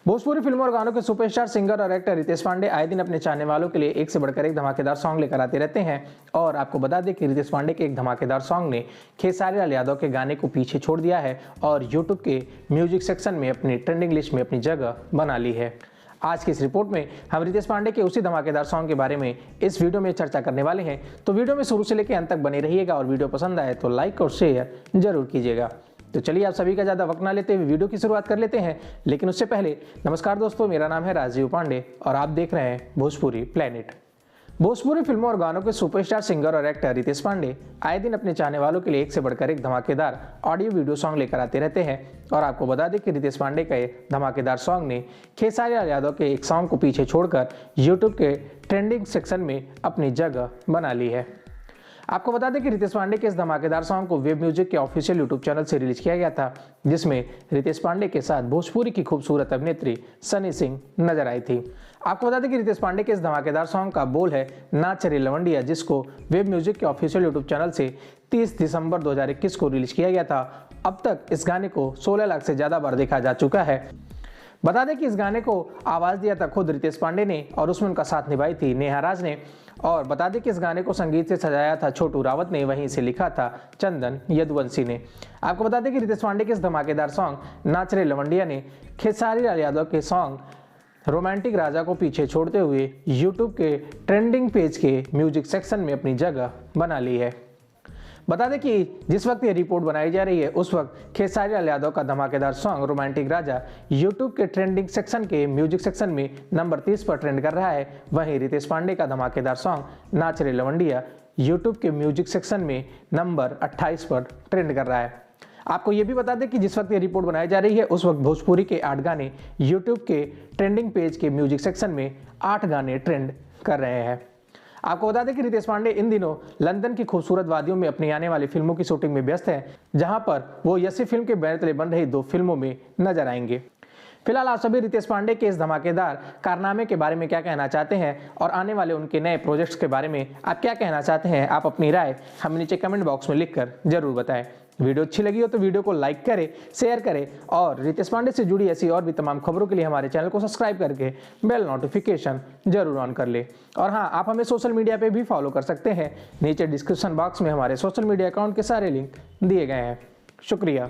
भोजपुरी फिल्मों और गानों के सुपरस्टार सिंगर और एक्टर रितेश पांडे आए दिन अपने चाहने वालों के लिए एक से बढ़कर एक धमाकेदार सॉन्ग लेकर आते रहते हैं। और आपको बता दें कि रितेश पांडे के एक धमाकेदार सॉन्ग ने खेसारी लाल यादव के गाने को पीछे छोड़ दिया है और यूट्यूब के म्यूजिक सेक्शन में अपनी ट्रेंडिंग लिस्ट में अपनी जगह बना ली है। आज की इस रिपोर्ट में हम रितेश पांडे के उसी धमाकेदार सॉन्ग के बारे में इस वीडियो में चर्चा करने वाले हैं, तो वीडियो में शुरू से लेकर अंत तक बने रहिएगा और वीडियो पसंद आए तो लाइक और शेयर जरूर कीजिएगा। तो चलिए आप सभी का ज़्यादा वक्त ना लेते हुए वीडियो की शुरुआत कर लेते हैं, लेकिन उससे पहले नमस्कार दोस्तों, मेरा नाम है राजीव पांडे और आप देख रहे हैं भोजपुरी प्लेनेट। भोजपुरी फिल्मों और गानों के सुपरस्टार सिंगर और एक्टर रितेश पांडे आए दिन अपने चाहने वालों के लिए एक से बढ़कर एक धमाकेदार ऑडियो वीडियो सॉन्ग लेकर आते रहते हैं। और आपको बता दें कि रितेश पांडे का ये धमाकेदार सॉन्ग ने खेसारी लाल यादव के एक सॉन्ग को पीछे छोड़कर यूट्यूब के ट्रेंडिंग सेक्शन में अपनी जगह बना ली है। आपको बता दें कि रितेश पांडे के इस धमाकेदार सॉन्ग को वेब म्यूजिक के ऑफिशियल यूट्यूब चैनल से रिलीज किया गया था, जिसमें रितेश पांडे के साथ भोजपुरी की खूबसूरत अभिनेत्री सनी सिंह नजर आई थी। आपको बता दें कि रितेश पांडे के इस धमाकेदार सॉन्ग का बोल है नाच रे लवंडिया, जिसको वेब म्यूजिक के ऑफिशियल यूट्यूब चैनल से 30 दिसंबर 2021 को रिलीज किया गया था। अब तक इस गाने को 16 लाख से ज्यादा बार देखा जा चुका है। बता दें कि इस गाने को आवाज दिया था खुद रितेश पांडे ने और उसमें उनका साथ निभाई थी नेहा राज ने। और बता दें कि इस गाने को संगीत से सजाया था छोटू रावत ने, वहीं से लिखा था चंदन यदुवंशी ने। आपको बता दें कि रितेश पांडे के इस धमाकेदार सॉन्ग नाच रे लवंडिया ने खेसारी लाल यादव के सॉन्ग रोमांटिक राजा को पीछे छोड़ते हुए यूट्यूब के ट्रेंडिंग पेज के म्यूजिक सेक्शन में अपनी जगह बना ली है। बता दें कि जिस वक्त ये रिपोर्ट बनाई जा रही है उस वक्त खेसारी लाल यादव का धमाकेदार सॉन्ग रोमांटिक राजा यूट्यूब के ट्रेंडिंग सेक्शन के म्यूजिक सेक्शन में नंबर 30 पर ट्रेंड कर रहा है। वहीं रितेश पांडे का धमाकेदार सॉन्ग नाच रे लवंडिया यूट्यूब के म्यूजिक सेक्शन में नंबर 28 पर ट्रेंड कर रहा है। आपको ये भी बता दें कि जिस वक्त ये रिपोर्ट बनाई जा रही है उस वक्त भोजपुरी के 8 गाने यूट्यूब के ट्रेंडिंग पेज के म्यूजिक सेक्शन में 8 गाने ट्रेंड कर रहे हैं। आपको बता दें कि रितेश पांडे इन दिनों लंदन की खूबसूरत वादियों में अपनी आने वाली फिल्मों की शूटिंग में व्यस्त हैं, जहां पर वो यसी फिल्म के बैनर तले बन रही 2 फिल्मों में नजर आएंगे। फिलहाल आप सभी रितेश पांडे के इस धमाकेदार कारनामे के बारे में क्या कहना चाहते हैं और आने वाले उनके नए प्रोजेक्ट्स के बारे में आप क्या कहना चाहते हैं, आप अपनी राय हमें नीचे कमेंट बॉक्स में लिखकर जरूर बताएं। वीडियो अच्छी लगी हो तो वीडियो को लाइक करें, शेयर करें और रितेश पांडे से जुड़ी ऐसी और भी तमाम खबरों के लिए हमारे चैनल को सब्सक्राइब करके बेल नोटिफिकेशन जरूर ऑन कर ले। और हाँ, आप हमें सोशल मीडिया पे भी फॉलो कर सकते हैं। नीचे डिस्क्रिप्शन बॉक्स में हमारे सोशल मीडिया अकाउंट के सारे लिंक दिए गए हैं। शुक्रिया।